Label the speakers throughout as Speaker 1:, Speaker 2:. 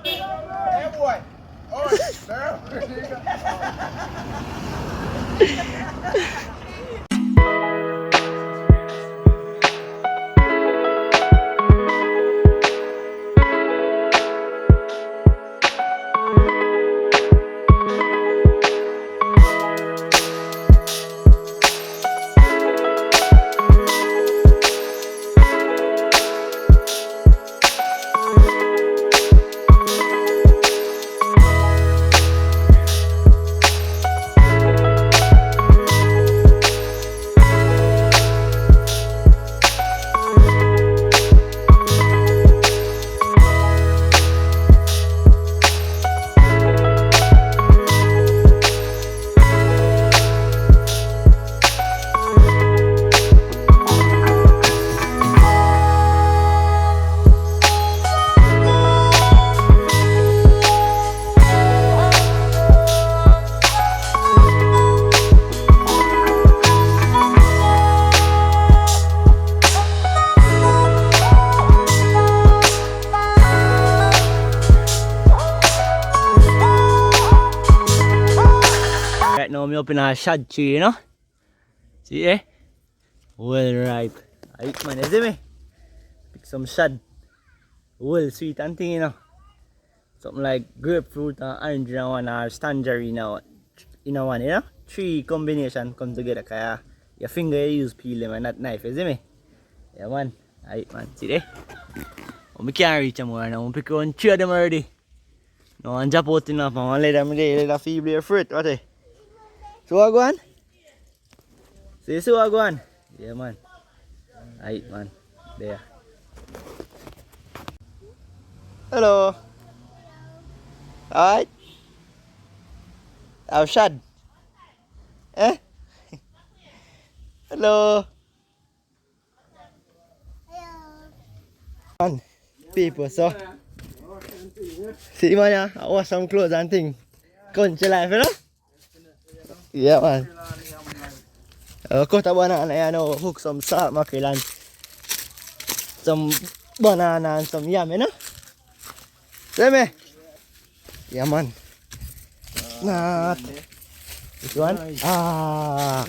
Speaker 1: Hey boy. Alright, girl.
Speaker 2: Right now, I'm up in a shad tree, you know? See eh? Well ripe. I eat man, you see me? Pick some shad. Well sweet and thing, you know? Something like grapefruit and orange in one or tangerine in one, you know? Three combination come together, cause your finger you use peel them and not knife, you see me? Yeah man, I eat man, see there? I can't reach them more now, I pick on 3 of them already. No, I'm just out enough, man. Let them there, let them feeble their fruit, what eh? So what go on? See so what go on? Yeah man. Aight man. There. Hello. Alright. I've shot. Eh? Hello. Man, people so. See man yeah, I wash some clothes and things. Country life, you know? Yeah man. Cut a banana, you know, hook some salt mackerel and some banana and some yam, you know? See me? Yeah man. Not. This one? Ah.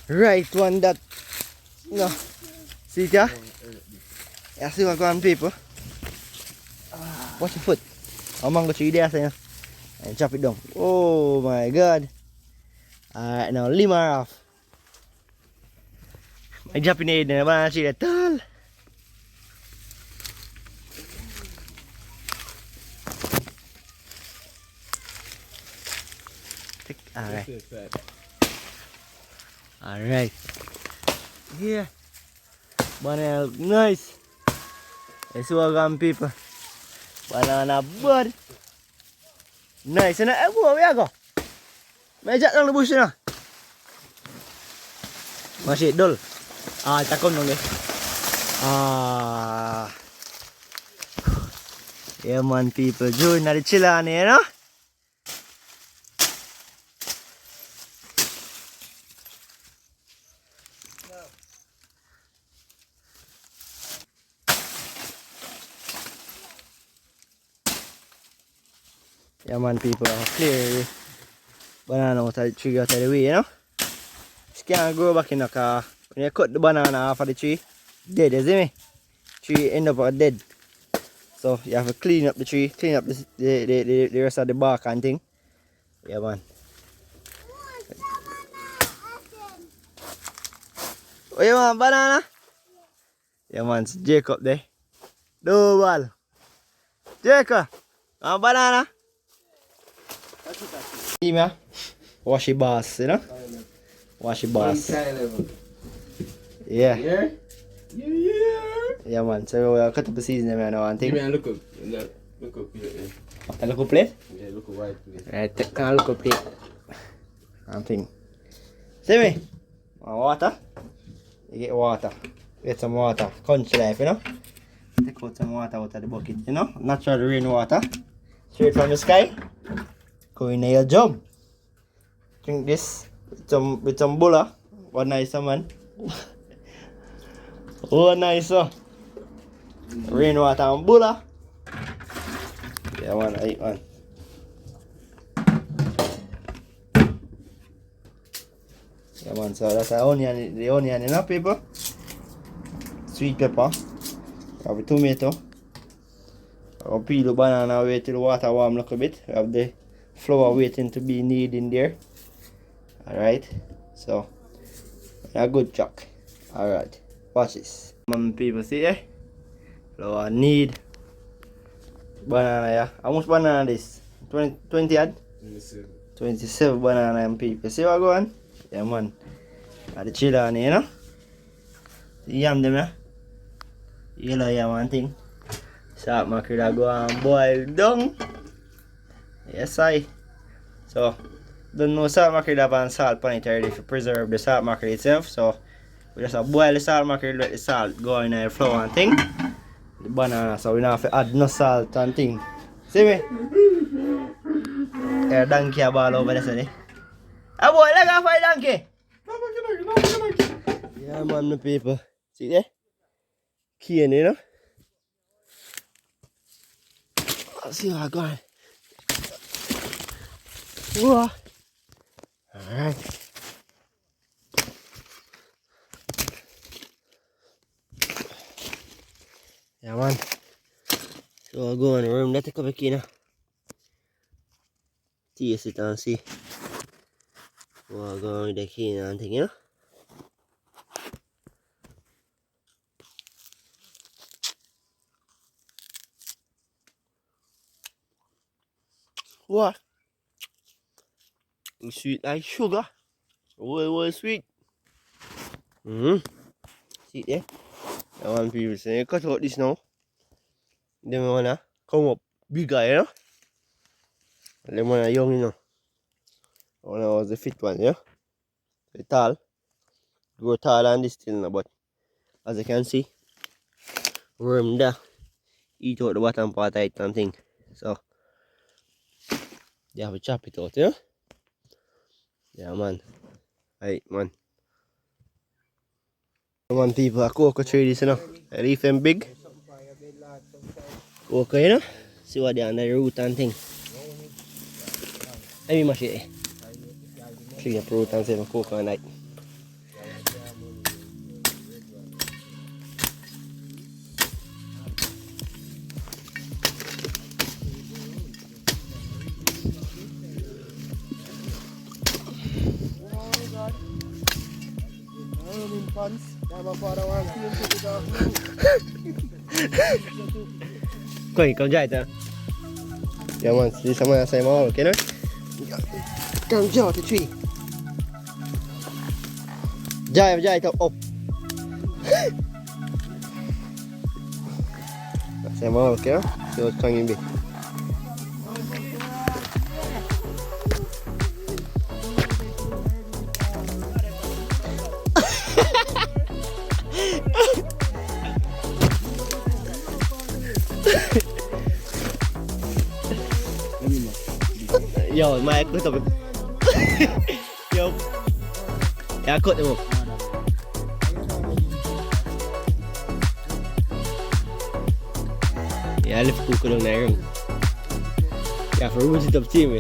Speaker 2: Right one that. No. See ya? Yeah, see what going on people? Watch your foot. I'll mango tree there, say, and chop it down. Oh my god. Alright, now limb her off. I jump in the head and I see that tall. Alright. Alright. Yeah. Banana look nice. Let's see what going on people. Banana bud. Nice. And where you go? May jack lang the bush na. Masih dol. Ah, takon dong deh. Ah. Yeah man people, join na di chilla ni, you know? Yeah man people, clear banana out of the tree out of the way, you know? Just can't grow back in the car. When you cut the banana off of the tree, dead, you see me? Tree end up dead. So you have to clean up the tree, clean up the rest of the bark and thing. Yeah man. Oh you want banana? Yeah man, it's Jacob there. Double. Jacob, want banana? See me? Washy boss, you know? Washy boss. Yeah.
Speaker 1: Yeah?
Speaker 2: Yeah man, so we'll cut up the season man now and thing.
Speaker 1: Give me a look up. Look up here.
Speaker 2: A look plate?
Speaker 1: Yeah, look up white plate.
Speaker 2: Right, take a look plate. And thing. See me? Want water? You get water. Get some water. Country life, you know? Take out some water out of the bucket, you know? Natural rainwater. Straight from the sky. Go in your jug. Drink this with some bulla. What nice man. Oh nice Rainwater and bulla. Yeah, man, I eat one. Yeah, man, so that's the onion, you know, people. Sweet pepper. Have the tomato. I'll peel the banana, wait till the water warm a little bit. We have the flour waiting to be kneaded in there. Alright, so a good chuck. Alright, watch this. Man, people, see eh? Flour knead. Banana, yeah. How much banana this? 20 odd? 27 banana and people. See what go on? Yeah, man. Got the chili on it, you know? See yam them, yeah? Yellow yam and thing. Salt mackerel that go and boil down. Yes, I. So, don't know salt mackerel have and salt on it already to preserve the salt mackerel itself. So, we just boil the salt mackerel, let the salt go in the flour and thing. The banana, so we don't have to add no salt and thing. See me? There, donkey a ball over there, so ah boy, let go for the donkey! Yeah, man, the people. See there? Cane, you know? Let's see what I got. Whoa! Alright. Yeah, man. So I'll go in the room, let's take a key now. Taste it and see. So I'll go with the key and thing, you know? What? It's sweet like sugar. Well, sweet. See it there? I want people saying, cut out this now. Then we wanna come up bigger, you know? Then wanna young, you know? When I was the fit one, yeah? The tall. Grow tall and this still now, but as you can see, worm there. Eat out the bottom part of it and thing. So, you have to chop it out, yeah? Yeah, man. Right, man. Come on, people, a cocoa tree this, you know. I leave them big. Cocoa, you know. See what they are under the root and thing. Let me mash it. Clean up the root and see the cocoa and that. Coi, con trai ta. Yeah, man, see someone else say more, okay, no? Come join the tree. Jai, top up. Say more, okay, no? See what's coming be. Yo, mai cứ tập. Yo. Ya cột được không? Ya lift ku đường này rồi. Ya phải muốn tập chim vậy.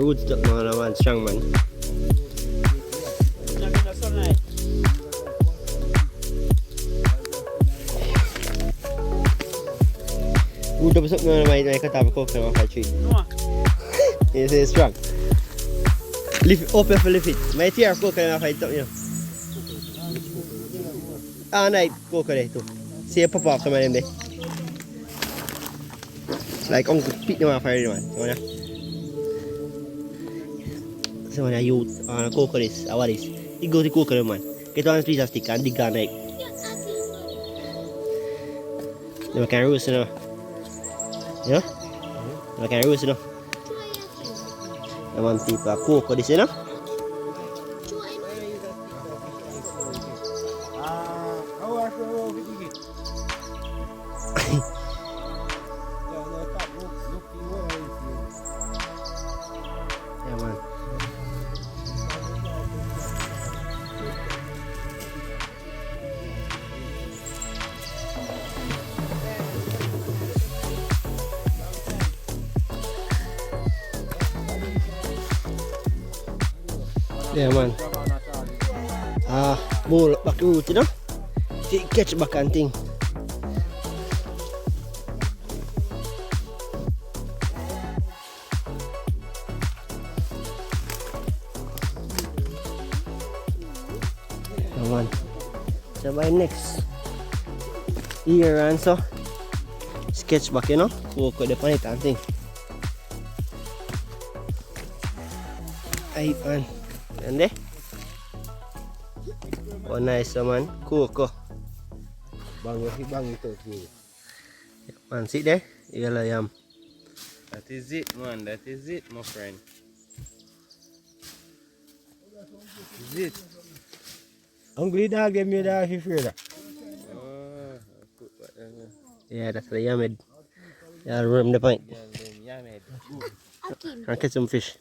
Speaker 2: Roots tak mana man strong man. Udah besok mana main kata apa kau kena makan tree. Ini saya strong. Lift up for lift it. Mai tiar kau kena makan top ni. Ah naik kau kena tu. Saya pop sama dia. Like ông pit ni makan dia man. Mana? Sebenarnya you cocoa this, awal this. Igo di cocoa man. Kita orang bisa stikan di ganek. Dia makan rus no. Ya? Dia makan rus no. Naman tipa cocoa di sini. Yeah, man. More back route, you know? See, catch back and thing. Yeah, man. So by next year and so, sketch back, you know? Work with the planet and thing. Ay, man. And there. Oh, nice, man. Cool.
Speaker 1: Bang it out here.
Speaker 2: Man, sit there. Yellow yam.
Speaker 1: That is it, man. That is it, my friend. Is it?
Speaker 3: Hungry dog, give me that if you're afraid.
Speaker 1: Oh, I put that in.
Speaker 2: Yeah, that's the yammed. Yeah, room the point.
Speaker 1: Yamed.
Speaker 2: I'll catch some fish.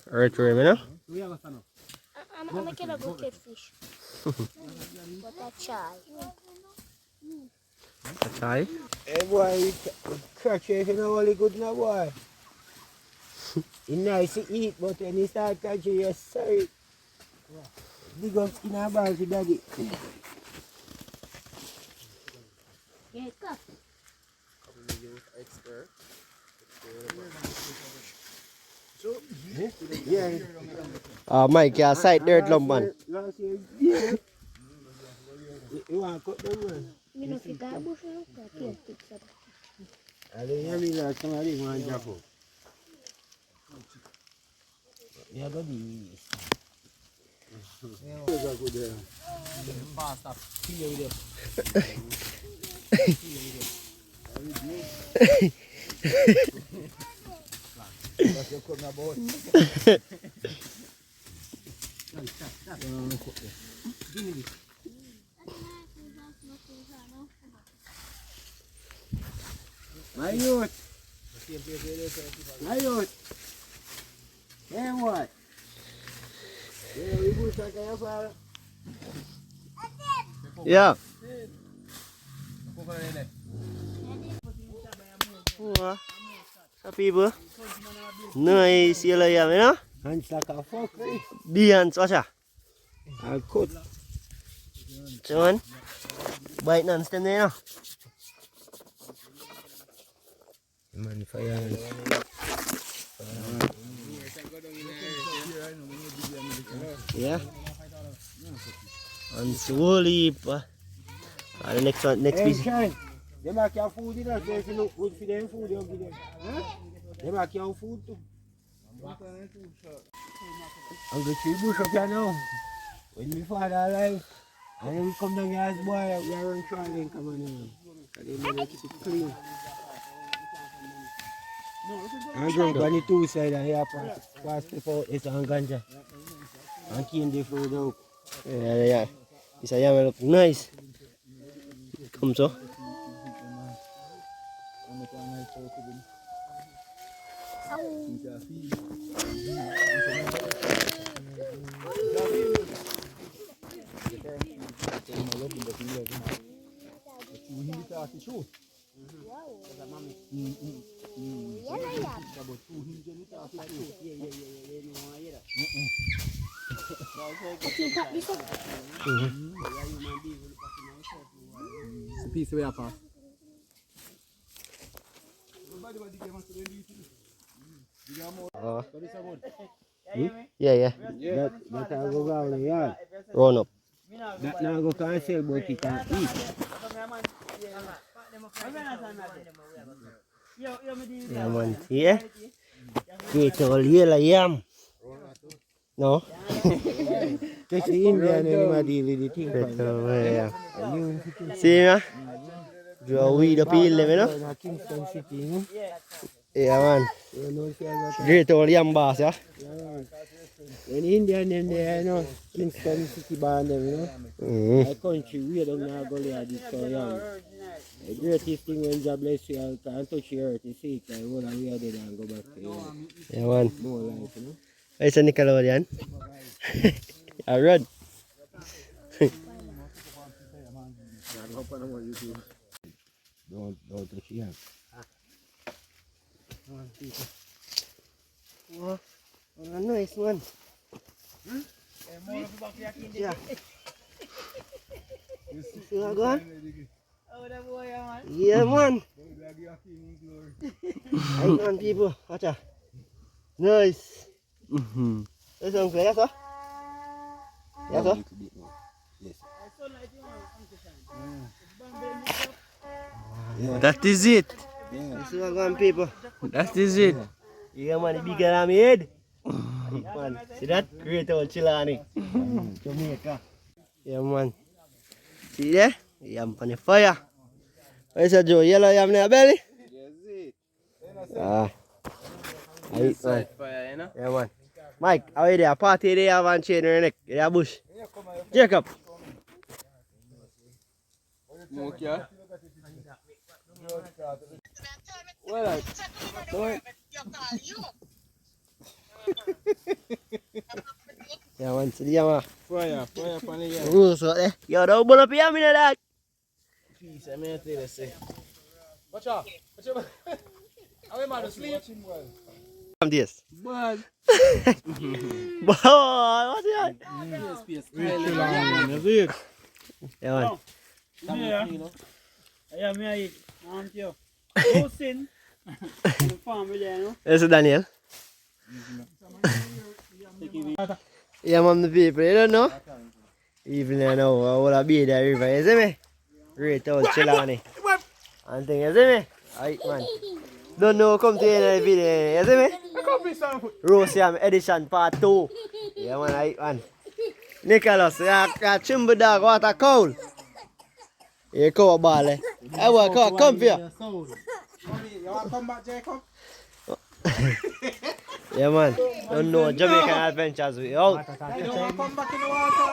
Speaker 2: Right for him, you know?
Speaker 4: I'm gonna go catch fish. But I try.
Speaker 2: That's all.
Speaker 3: Hey boy, catch it, you know, only good now, boy. It's nice to eat, but when you start catching, you're sorry. Dig up skin and balls with daddy.
Speaker 4: Yeah, come.
Speaker 3: Yeah.
Speaker 2: Mike, yeah, side dirt lump, man.
Speaker 3: Last year, yeah. You want to cut them, man?
Speaker 4: You know, if you got bush, you can't pick up.
Speaker 3: I don't hear me like somebody want to drop up. Yeah, go this. My youth. Hey, what? Yeah, we go check your father.
Speaker 2: Yeah. Wah, sa people. Nice yellow yam, you know?
Speaker 3: Hands like a fuck, eh?
Speaker 2: Dian, what's that?
Speaker 3: I'll cut.
Speaker 2: So, man. Bite non-stand there, you know?
Speaker 3: Man, fire.
Speaker 2: Yeah. And slowly, the next one, next
Speaker 3: Hey,
Speaker 2: piece.
Speaker 3: Shine. They make your food, you know, so if you look good for them food, you'll give them. Huh? They make your food too. I'm going to bush up here now. When my father alive, and then we come down here as boy, we are on trial and come on in. And then we keep it clean. And drunk on the two sides, and here pass the out, it's on ganja. And clean the food out.
Speaker 2: Yeah. This yam look nice. Come so.
Speaker 5: It's a piece of apple.
Speaker 2: Yeah.
Speaker 3: That I go round the yard.
Speaker 2: Run up.
Speaker 3: That now go can sell, but it can eat.
Speaker 2: Yeah, man. Yeah. Get all yellow yam. No?
Speaker 3: Just the Indian and him deal with the thing.
Speaker 2: Yeah. See, man? Draw weed up here, you know?
Speaker 3: Kingston City, you know?
Speaker 2: Yeah, man.
Speaker 3: You know, if you got
Speaker 2: Great old yam boss, yeah?
Speaker 3: when the Indian them there, you know, Kingston City band them, you know? My country, we don't know go there, this so young. The greatest thing when God bless you, you can touch your earth, you see it, and all we are dead and go back to you.
Speaker 2: Yeah, man.
Speaker 3: More life, you know?
Speaker 2: It's a Nickelodeon. I read.
Speaker 3: Don't touch your hand.
Speaker 2: Oh, nice man. Yeah. See what going? Yeah man. Right man people. Watch out. Nice. This one clear, sir? Yes, sir?
Speaker 1: That is it.
Speaker 2: This is what going people.
Speaker 1: That is it.
Speaker 2: Yeah man, it's bigger than my head. Right, man. See that? Great old Chilani. Jamaica. Yeah man. See there? Yam on the fire. What is that, Joe? Yellow yam in your belly? Ah. Right, man.
Speaker 1: Fire, you know?
Speaker 2: Yeah man. Mike, how are you? Party there, have one chain in your neck. You have bush. Jacob.
Speaker 1: Okay.
Speaker 2: Yeah man, see the yam.
Speaker 1: Fire upon the yam.
Speaker 2: Rules out there. Yo, don't burn up your yam in that.
Speaker 1: Peace, I'm here to tell you, say.
Speaker 5: Watch out. Watch out. How am I to sleep?
Speaker 2: I'm this.
Speaker 1: Bad.
Speaker 2: Boy, what's that? Yeah man.
Speaker 3: Yeah, me I eat. You. No sin. The family there, no?
Speaker 2: This is Daniel. Yeah man, the people, you don't know? Even you know, I will be there river, you see me? Great old Chilani. And thing, you see me? Alright man. Don't know, come to the video, you see me? Roast Yam edition part 2. Yeah man, alright man. Nicholas, you chimba dog, water cold. You cow ball, eh? Hey boy, come here.
Speaker 5: You want to come back, Jacob?
Speaker 2: Yeah man, don't know, Jamaican adventures we out.
Speaker 5: You don't want to come back in the water?